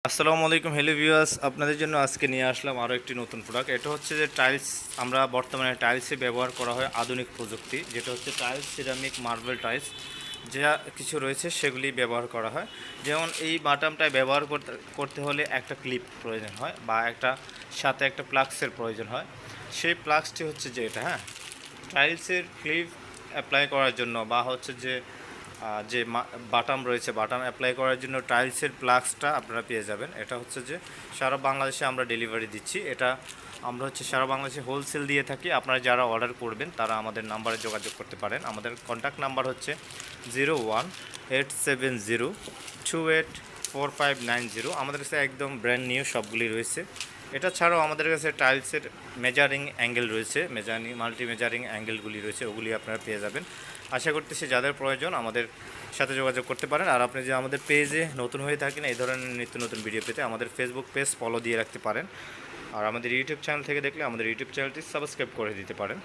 আসসালামু আলাইকুম, hello viewers. আপনাদের জন্য আজকে নিয়ে আসলাম আরও একটি নতুন প্রোডাক্ট। এটা হচ্ছে যে টাইলস। আমরা বর্তমানে টাইলসে ব্যবহার করা হয় আধুনিক প্রযুক্তি, যেটা হচ্ছে টাইলস, সিরামিক, মার্বেল টাইলস যা কিছু রয়েছে সেগুলি ব্যবহার করা হয়। যেমন এই বাটামটায় ব্যবহার করতে করতে হলে একটা ক্লিপ প্রয়োজন হয় বা সাথে একটা প্লাক্সের প্রয়োজন হয়। সেই প্লাক্সটি হচ্ছে যে এটা, হ্যাঁ, টাইলসের ক্লিপ অ্যাপ্লাই করার জন্য বা হচ্ছে যে যে বাটাম রয়েছে, বাটাম অ্যাপ্লাই করার জন্য টাইলসের প্লাগসটা আপনারা পেয়ে যাবেন। এটা হচ্ছে যে সারা বাংলাদেশে আমরা ডেলিভারি দিচ্ছি। এটা আমরা হচ্ছে সারা বাংলাদেশে হোলসেল দিয়ে থাকি। আপনারা যারা অর্ডার করবেন তারা আমাদের নাম্বারে যোগাযোগ করতে পারেন। আমাদের কন্ট্যাক্ট নাম্বার হচ্ছে 01-870-284590। আমাদের কাছে একদম ব্র্যান্ড নিউ সবগুলি রয়েছে। এটা ছাড়াও আমাদের কাছে টাইলসের মেজারিং অ্যাঙ্গেল রয়েছে, মাল্টি মেজারিং অ্যাঙ্গেলগুলি রয়েছে, ওগুলি আপনারা পেয়ে যাবেন। আশা করতেছি যাদের প্রয়োজন আমাদের সাথে যোগাযোগ করতে পারেন। আর আপনি যে আমাদের পেজে নতুন হয়ে থাকেন এই ধরনের নিত্য নতুন ভিডিও পেতে আমাদের ফেসবুক পেজ ফলো দিয়ে রাখতে পারেন। আর আমাদের ইউটিউব চ্যানেল থেকে দেখলে আমাদের ইউটিউব চ্যানেলটি সাবস্ক্রাইব করে দিতে পারেন।